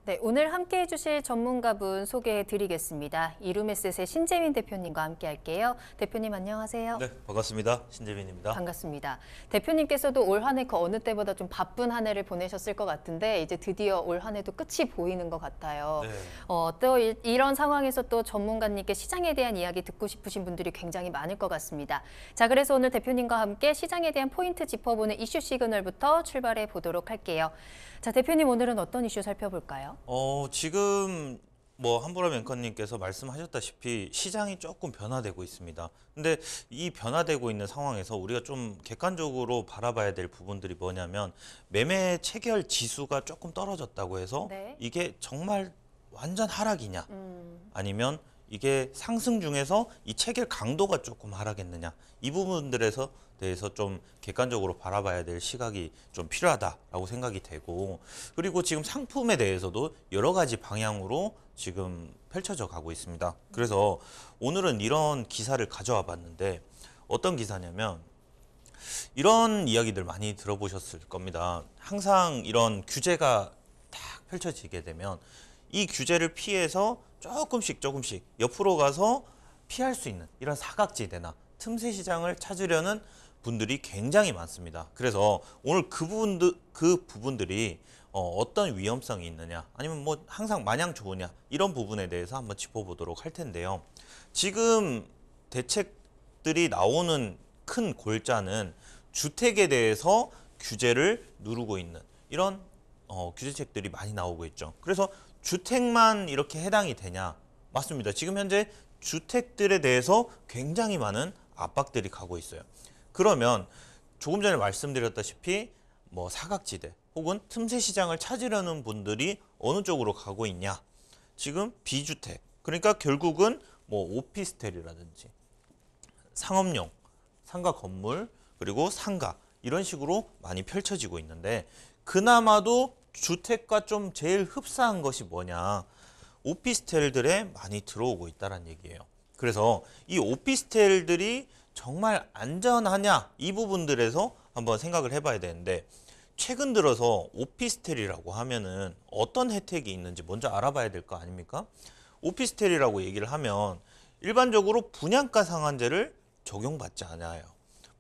네, 오늘 함께 해주실 전문가분 소개해 드리겠습니다. 이룸에셋의 신재민 대표님과 함께 할게요. 대표님 안녕하세요. 네, 반갑습니다. 신재민입니다. 반갑습니다. 대표님께서도 올 한 해 그 어느 때보다 좀 바쁜 한 해를 보내셨을 것 같은데 이제 드디어 올 한 해도 끝이 보이는 것 같아요. 네. 또 이런 상황에서 또 전문가님께 시장에 대한 이야기 듣고 싶으신 분들이 굉장히 많을 것 같습니다. 자, 그래서 오늘 대표님과 함께 시장에 대한 포인트 짚어보는 이슈 시그널부터 출발해 보도록 할게요. 자, 대표님 오늘은 어떤 이슈 살펴볼까요? 지금 한보람 앵커님께서 말씀하셨다시피 시장이 조금 변화되고 있습니다. 근데 이 변화되고 있는 상황에서 우리가 좀 객관적으로 바라봐야 될 부분들이 뭐냐면 매매 체결 지수가 조금 떨어졌다고 해서 네. 이게 정말 완전 하락이냐 아니면 이게 상승 중에서 이 체결 강도가 조금 하락했느냐 이 부분들에서 대해서 좀 객관적으로 바라봐야 될 시각이 좀 필요하다라고 생각이 되고, 그리고 지금 상품에 대해서도 여러 가지 방향으로 지금 펼쳐져 가고 있습니다. 그래서 오늘은 이런 기사를 가져와 봤는데 어떤 기사냐면 이런 이야기들 많이 들어보셨을 겁니다. 항상 이런 규제가 딱 펼쳐지게 되면 이 규제를 피해서 조금씩 옆으로 가서 피할 수 있는 이런 사각지대나 틈새 시장을 찾으려는 분들이 굉장히 많습니다. 그래서 오늘 그 부분들이 어떤 위험성이 있느냐 아니면 항상 마냥 좋으냐 이런 부분에 대해서 한번 짚어보도록 할 텐데요. 지금 대책들이 나오는 큰 골자는 주택에 대해서 규제를 누르고 있는 이런 규제책들이 많이 나오고 있죠. 그래서 주택만 이렇게 해당이 되냐? 맞습니다. 지금 현재 주택들에 대해서 굉장히 많은 압박들이 가고 있어요. 그러면 조금 전에 말씀드렸다시피 사각지대 혹은 틈새 시장을 찾으려는 분들이 어느 쪽으로 가고 있냐? 지금 비주택, 그러니까 결국은 오피스텔이라든지 상업용, 상가 건물, 그리고 상가 이런 식으로 많이 펼쳐지고 있는데, 그나마도 주택과 좀 제일 흡사한 것이 뭐냐? 오피스텔들에 많이 들어오고 있다는 얘기예요. 그래서 이 오피스텔들이 정말 안전하냐? 이 부분들에서 한번 생각을 해봐야 되는데, 최근 들어서 오피스텔이라고 하면은 어떤 혜택이 있는지 먼저 알아봐야 될 거 아닙니까? 오피스텔이라고 얘기를 하면 일반적으로 분양가 상한제를 적용받지 않아요.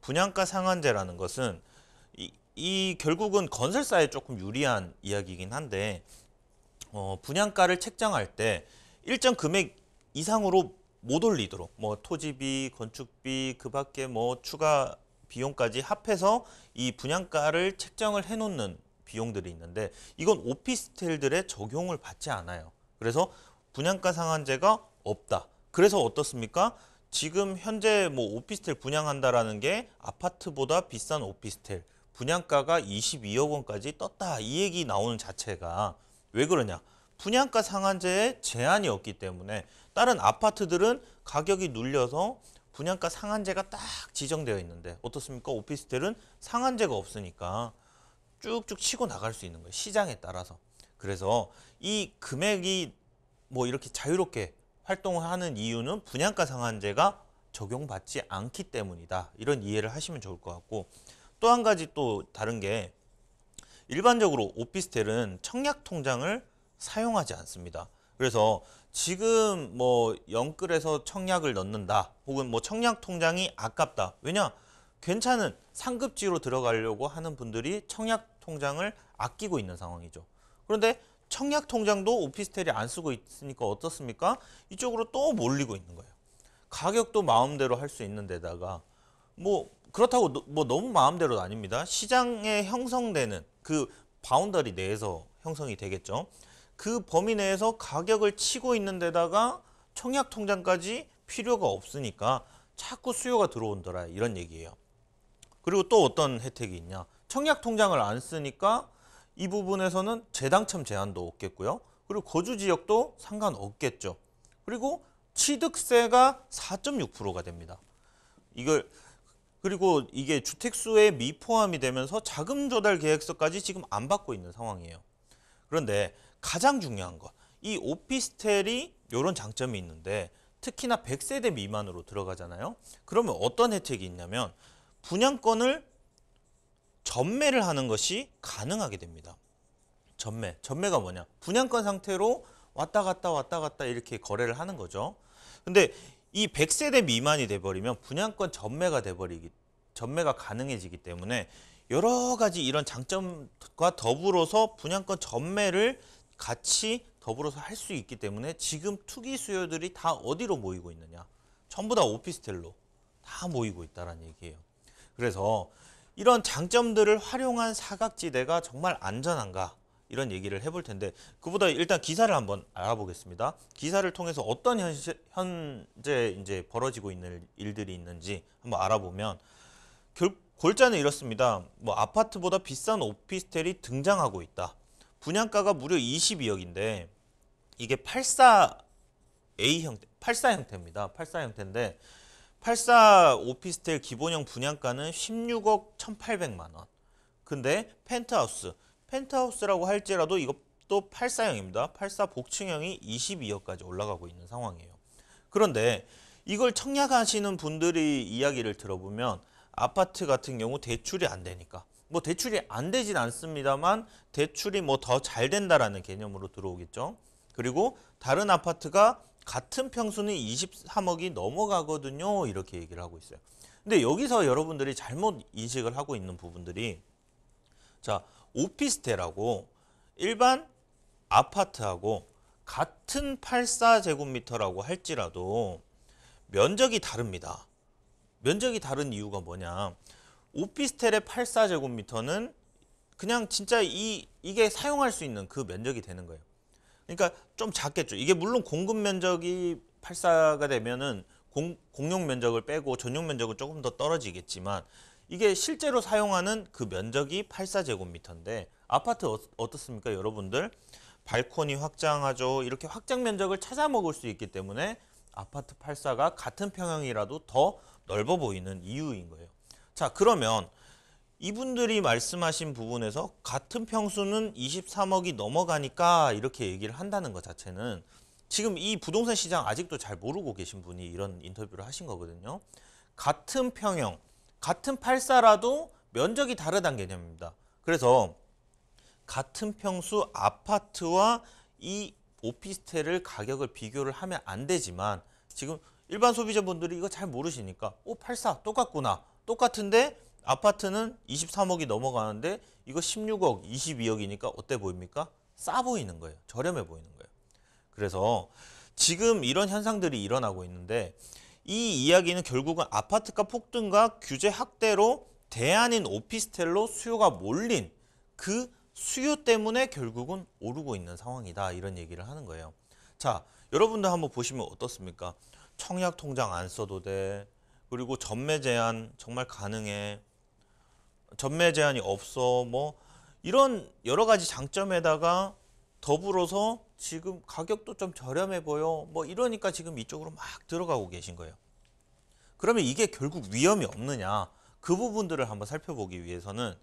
분양가 상한제라는 것은 이 결국은 건설사에 조금 유리한 이야기이긴 한데, 분양가를 책정할 때 일정 금액 이상으로 못 올리도록 토지비, 건축비, 그 밖에 추가 비용까지 합해서 이 분양가를 책정을 해놓는 비용들이 있는데, 이건 오피스텔들에 적용을 받지 않아요. 그래서 분양가 상한제가 없다. 그래서 어떻습니까? 지금 현재 오피스텔 분양한다라는 게 아파트보다 비싼 오피스텔 분양가가 22억 원까지 떴다, 이 얘기 나오는 자체가 왜 그러냐? 분양가 상한제에 제한이 없기 때문에 다른 아파트들은 가격이 눌려서 분양가 상한제가 딱 지정되어 있는데 어떻습니까? 오피스텔은 상한제가 없으니까 쭉쭉 치고 나갈 수 있는 거예요. 시장에 따라서. 그래서 이 금액이 이렇게 자유롭게 활동을 하는 이유는 분양가 상한제가 적용받지 않기 때문이다. 이런 이해를 하시면 좋을 것 같고, 또 한 가지 또 다른 게 일반적으로 오피스텔은 청약 통장을 사용하지 않습니다. 그래서 지금 영끌에서 청약을 넣는다 혹은 청약 통장이 아깝다. 왜냐? 괜찮은 상급지로 들어가려고 하는 분들이 청약 통장을 아끼고 있는 상황이죠. 그런데 청약 통장도 오피스텔이 안 쓰고 있으니까 어떻습니까? 이쪽으로 또 몰리고 있는 거예요. 가격도 마음대로 할 수 있는 데다가 그렇다고 너무 마음대로는 아닙니다. 시장에 형성되는 그 바운더리 내에서 형성이 되겠죠. 그 범위 내에서 가격을 치고 있는 데다가 청약 통장까지 필요가 없으니까 자꾸 수요가 들어온더라, 이런 얘기예요. 그리고 또 어떤 혜택이 있냐? 청약 통장을 안 쓰니까 이 부분에서는 재당첨 제한도 없겠고요. 그리고 거주 지역도 상관없겠죠. 그리고 취득세가 4.6%가 됩니다. 그리고 이게 주택수에 미포함이 되면서 자금 조달 계획서까지 지금 안 받고 있는 상황이에요. 그런데 가장 중요한 것, 이 오피스텔이 이런 장점이 있는데 특히나 100세대 미만으로 들어가잖아요. 그러면 어떤 혜택이 있냐면 분양권을 전매를 하는 것이 가능하게 됩니다. 전매가 뭐냐? 분양권 상태로 왔다 갔다 이렇게 거래를 하는 거죠. 근데 이 100세대 미만이 돼버리면 분양권 전매가 가능해지기 때문에 여러 가지 이런 장점과 더불어서 분양권 전매를 같이 더불어서 할 수 있기 때문에 지금 투기 수요들이 다 어디로 모이고 있느냐? 전부 다 오피스텔로 다 모이고 있다는 얘기예요. 그래서 이런 장점들을 활용한 사각지대가 정말 안전한가? 이런 얘기를 해볼 텐데 그보다 일단 기사를 한번 알아보겠습니다. 기사를 통해서 어떤 현재 이제 벌어지고 있는 일들이 있는지 한번 알아보면 골자는 이렇습니다. 뭐 아파트보다 비싼 오피스텔이 등장하고 있다. 분양가가 무려 22억인데 이게 84A 형태, 84 형태입니다. 84 형태인데 84 오피스텔 기본형 분양가는 16억 1,800만 원. 근데 펜트하우스라고 할지라도 이것도 84형입니다. 84 복층형이 22억까지 올라가고 있는 상황이에요. 그런데 이걸 청약하시는 분들이 이야기를 들어보면 아파트 같은 경우 대출이 안 되니까 뭐 대출이 안 되진 않습니다만 대출이 뭐 더 잘 된다라는 개념으로 들어오겠죠. 그리고 다른 아파트가 같은 평수는 23억이 넘어가거든요. 이렇게 얘기를 하고 있어요. 근데 여기서 여러분들이 잘못 인식을 하고 있는 부분들이 자, 오피스텔하고 일반 아파트하고 같은 84제곱미터라고 할지라도 면적이 다릅니다. 면적이 다른 이유가 뭐냐? 오피스텔의 84제곱미터는 그냥 진짜 이게 사용할 수 있는 그 면적이 되는 거예요. 그러니까 좀 작겠죠. 이게 물론 공급 면적이 84가 되면은 공용 면적을 빼고 전용 면적은 조금 더 떨어지겠지만 이게 실제로 사용하는 그 면적이 84제곱미터인데 아파트 어떻습니까, 여러분들? 발코니 확장하죠. 이렇게 확장 면적을 찾아 먹을 수 있기 때문에 아파트 84가 같은 평형이라도 더 넓어 보이는 이유인 거예요. 자, 그러면 이분들이 말씀하신 부분에서 같은 평수는 23억이 넘어가니까 이렇게 얘기를 한다는 것 자체는 지금 이 부동산 시장 아직도 잘 모르고 계신 분이 이런 인터뷰를 하신 거거든요. 같은 평형, 같은 84라도 면적이 다르다는 개념입니다. 그래서 같은 평수 아파트와 이 오피스텔을 가격을 비교를 하면 안 되지만 지금 일반 소비자분들이 이거 잘 모르시니까 84 똑같구나. 똑같은데 아파트는 23억이 넘어가는데 이거 16억, 22억이니까 어때 보입니까? 싸 보이는 거예요. 저렴해 보이는 거예요. 그래서 지금 이런 현상들이 일어나고 있는데 이 이야기는 결국은 아파트값 폭등과 규제 확대로 대안인 오피스텔로 수요가 몰린 그 수요 때문에 결국은 오르고 있는 상황이다. 이런 얘기를 하는 거예요. 자, 여러분들 한번 보시면 어떻습니까? 청약 통장 안 써도 돼. 그리고 전매 제한 정말 가능해. 전매 제한이 없어. 뭐 이런 여러 가지 장점에다가 더불어서 지금 가격도 좀 저렴해 보여. 뭐 이러니까 지금 이쪽으로 막 들어가고 계신 거예요. 그러면 이게 결국 위험이 없느냐? 그 부분들을 한번 살펴보기 위해서는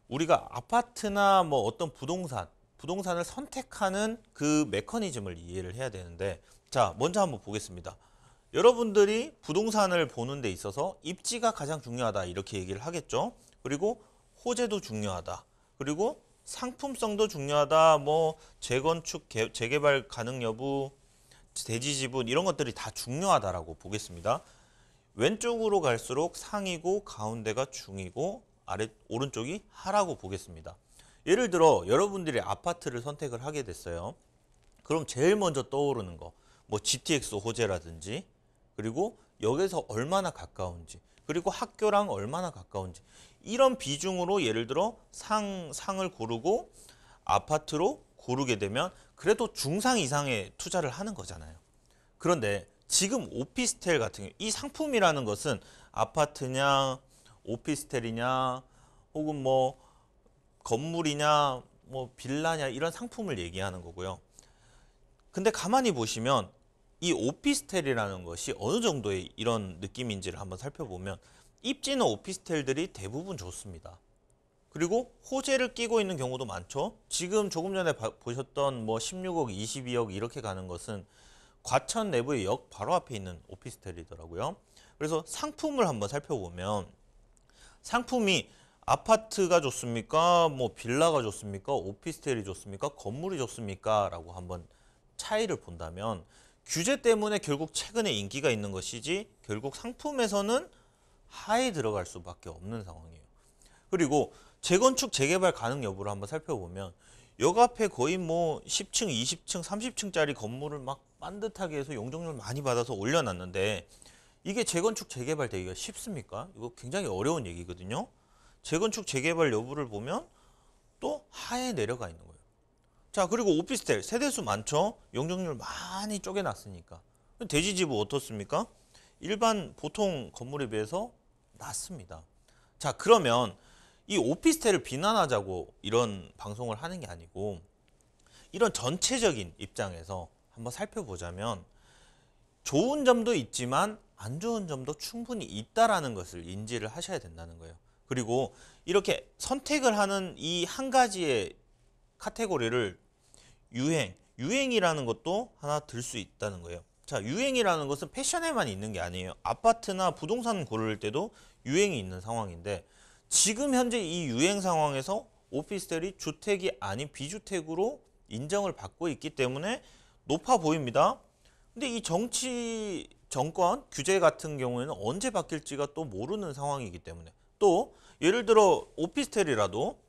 우리가 아파트나 뭐 어떤 부동산을 선택하는 그 메커니즘을 이해를 해야 되는데 자, 먼저 한번 보겠습니다. 여러분들이 부동산을 보는 데 있어서 입지가 가장 중요하다 이렇게 얘기를 하겠죠. 그리고 호재도 중요하다. 그리고 상품성도 중요하다. 뭐 재건축, 재개발 가능 여부, 대지 지분 이런 것들이 다 중요하다라고 보겠습니다. 왼쪽으로 갈수록 상이고 가운데가 중이고 오른쪽이 하라고 보겠습니다. 예를 들어 여러분들이 아파트를 선택을 하게 됐어요. 그럼 제일 먼저 떠오르는 거 뭐 GTX 호재라든지 그리고 역에서 얼마나 가까운지 그리고 학교랑 얼마나 가까운지 이런 비중으로 예를 들어 상을 고르고 아파트로 고르게 되면 그래도 중상 이상의 투자를 하는 거잖아요. 그런데 지금 오피스텔 같은 경우 이 상품이라는 것은 아파트냐 오피스텔이냐 혹은 뭐 건물이냐 뭐 빌라냐 이런 상품을 얘기하는 거고요. 근데 가만히 보시면 이 오피스텔이라는 것이 어느 정도의 이런 느낌인지를 한번 살펴보면 입지는 오피스텔들이 대부분 좋습니다. 그리고 호재를 끼고 있는 경우도 많죠. 지금 조금 전에 보셨던 뭐 16억, 22억 이렇게 가는 것은 과천 내부의 역 바로 앞에 있는 오피스텔이더라고요. 그래서 상품을 한번 살펴보면 상품이 아파트가 좋습니까? 뭐 빌라가 좋습니까? 오피스텔이 좋습니까? 건물이 좋습니까? 라고 한번 차이를 본다면 규제 때문에 결국 최근에 인기가 있는 것이지 결국 상품에서는 하에 들어갈 수밖에 없는 상황이에요. 그리고 재건축, 재개발 가능 여부를 한번 살펴보면 역 앞에 거의 뭐 10층, 20층, 30층짜리 건물을 막 반듯하게 해서 용적률 많이 받아서 올려놨는데 이게 재건축, 재개발 되기가 쉽습니까? 이거 굉장히 어려운 얘기거든요. 재건축, 재개발 여부를 보면 또 하에 내려가 있는 거예요. 자, 그리고 오피스텔 세대수 많죠? 용적률 많이 쪼개놨으니까. 대지지부 어떻습니까? 일반 보통 건물에 비해서 낮습니다. 자, 그러면 이 오피스텔을 비난하자고 이런 방송을 하는 게 아니고 이런 전체적인 입장에서 한번 살펴보자면 좋은 점도 있지만 안 좋은 점도 충분히 있다라는 것을 인지를 하셔야 된다는 거예요. 그리고 이렇게 선택을 하는 이 한 가지의 카테고리를 유행이라는 것도 하나 들 수 있다는 거예요. 자, 유행이라는 것은 패션에만 있는 게 아니에요. 아파트나 부동산 고를 때도 유행이 있는 상황인데 지금 현재 이 유행 상황에서 오피스텔이 주택이 아닌 비주택으로 인정을 받고 있기 때문에 높아 보입니다. 근데 이 정권 규제 같은 경우에는 언제 바뀔지가 또 모르는 상황이기 때문에 또 예를 들어 오피스텔이라도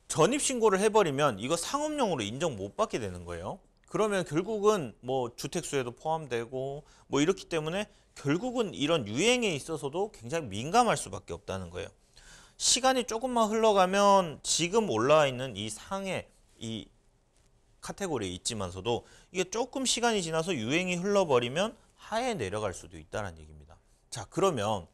전입신고를 해버리면 이거 상업용으로 인정 못 받게 되는 거예요. 그러면 결국은 뭐 주택수에도 포함되고 뭐 이렇기 때문에 결국은 이런 유행에 있어서도 굉장히 민감할 수밖에 없다는 거예요. 시간이 조금만 흘러가면 지금 올라와 있는 이 상해 이 카테고리에 있지만서도 이게 조금 시간이 지나서 유행이 흘러버리면 하에 내려갈 수도 있다는 얘기입니다. 자, 그러면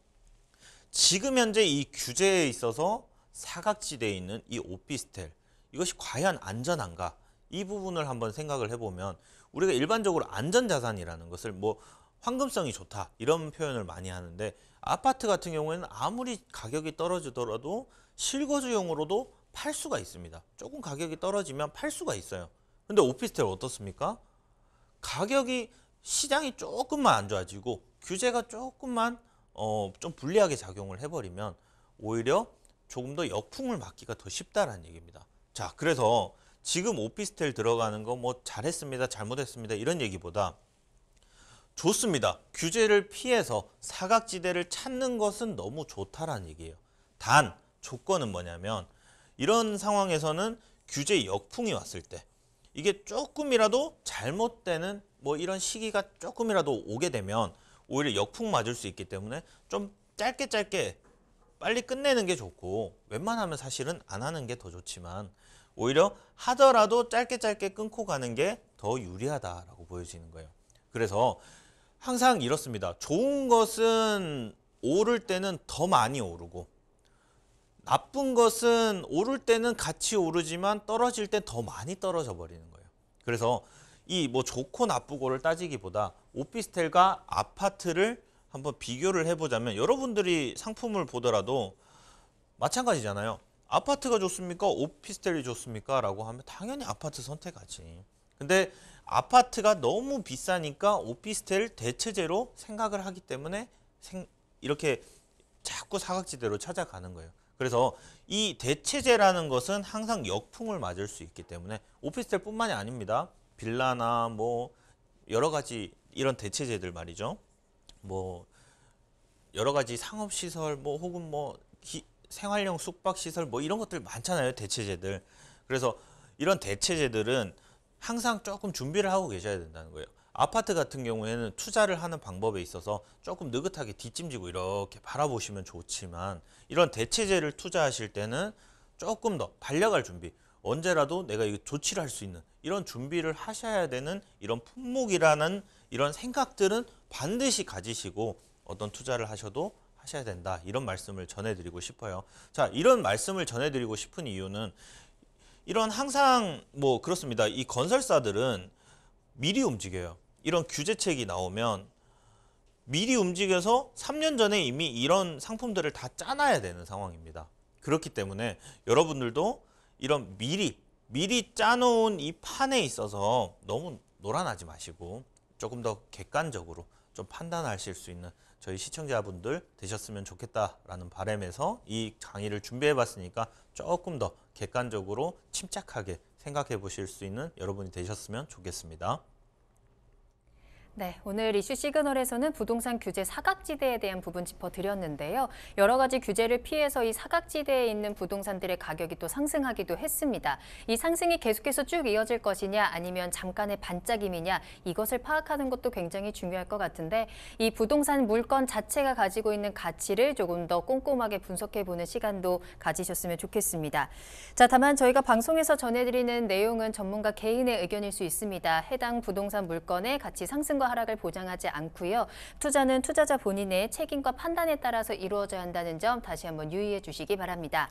지금 현재 이 규제에 있어서 사각지대에 있는 이 오피스텔 이것이 과연 안전한가? 이 부분을 한번 생각을 해보면 우리가 일반적으로 안전자산이라는 것을 뭐 황금성이 좋다 이런 표현을 많이 하는데 아파트 같은 경우에는 아무리 가격이 떨어지더라도 실거주용으로도 팔 수가 있습니다. 조금 가격이 떨어지면 팔 수가 있어요. 근데 오피스텔 어떻습니까? 가격이 시장이 조금만 안 좋아지고 규제가 조금만 좀 불리하게 작용을 해버리면 오히려 조금 더 역풍을 맞기가 더 쉽다라는 얘기입니다. 자, 그래서 지금 오피스텔 들어가는 거 뭐 잘했습니다, 잘못했습니다 이런 얘기보다 좋습니다. 규제를 피해서 사각지대를 찾는 것은 너무 좋다라는 얘기예요. 단 조건은 뭐냐면 이런 상황에서는 규제 역풍이 왔을 때 이게 조금이라도 잘못되는 뭐 이런 시기가 조금이라도 오게 되면 오히려 역풍 맞을 수 있기 때문에 좀 짧게 빨리 끝내는 게 좋고 웬만하면 사실은 안 하는 게 더 좋지만 오히려 하더라도 짧게 끊고 가는 게 더 유리하다라고 보여지는 거예요. 그래서 항상 이렇습니다. 좋은 것은 오를 때는 더 많이 오르고 나쁜 것은 오를 때는 같이 오르지만 떨어질 때 더 많이 떨어져 버리는 거예요. 그래서 이 뭐 좋고 나쁘고를 따지기보다 오피스텔과 아파트를 한번 비교를 해보자면 여러분들이 상품을 보더라도 마찬가지잖아요. 아파트가 좋습니까? 오피스텔이 좋습니까? 라고 하면 당연히 아파트 선택하지. 근데 아파트가 너무 비싸니까 오피스텔 대체제로 생각을 하기 때문에 이렇게 자꾸 사각지대로 찾아가는 거예요. 그래서 이 대체제라는 것은 항상 역풍을 맞을 수 있기 때문에 오피스텔뿐만이 아닙니다. 빌라나 뭐 여러 가지 이런 대체제들 말이죠. 뭐 여러 가지 상업시설 뭐 혹은 뭐 생활형 숙박시설 뭐 이런 것들 많잖아요. 대체제들. 그래서 이런 대체제들은 항상 조금 준비를 하고 계셔야 된다는 거예요. 아파트 같은 경우에는 투자를 하는 방법에 있어서 조금 느긋하게 뒷짐지고 이렇게 바라보시면 좋지만 이런 대체제를 투자하실 때는 조금 더 달려갈 준비, 언제라도 내가 이거 조치를 할 수 있는 이런 준비를 하셔야 되는 이런 품목이라는 이런 생각들은 반드시 가지시고 어떤 투자를 하셔도 하셔야 된다. 이런 말씀을 전해드리고 싶어요. 자, 이런 말씀을 전해드리고 싶은 이유는 이런 항상 뭐 그렇습니다. 이 건설사들은 미리 움직여요. 이런 규제책이 나오면 미리 움직여서 3년 전에 이미 이런 상품들을 다 짜놔야 되는 상황입니다. 그렇기 때문에 여러분들도 이런 미리 짜놓은 이 판에 있어서 너무 놀아나지 마시고 조금 더 객관적으로 좀 판단하실 수 있는 저희 시청자분들 되셨으면 좋겠다라는 바람에서 이 강의를 준비해 봤으니까 조금 더 객관적으로 침착하게 생각해 보실 수 있는 여러분이 되셨으면 좋겠습니다. 네, 오늘 이슈 시그널에서는 부동산 규제 사각지대에 대한 부분 짚어드렸는데요. 여러 가지 규제를 피해서 이 사각지대에 있는 부동산들의 가격이 또 상승하기도 했습니다. 이 상승이 계속해서 쭉 이어질 것이냐 아니면 잠깐의 반짝임이냐 이것을 파악하는 것도 굉장히 중요할 것 같은데 이 부동산 물건 자체가 가지고 있는 가치를 조금 더 꼼꼼하게 분석해보는 시간도 가지셨으면 좋겠습니다. 자, 다만 저희가 방송에서 전해드리는 내용은 전문가 개인의 의견일 수 있습니다. 해당 부동산 물건의 가치 상승과 하락을 보장하지 않고요. 투자는 투자자 본인의 책임과 판단에 따라서 이루어져야 한다는 점 다시 한번 유의해 주시기 바랍니다.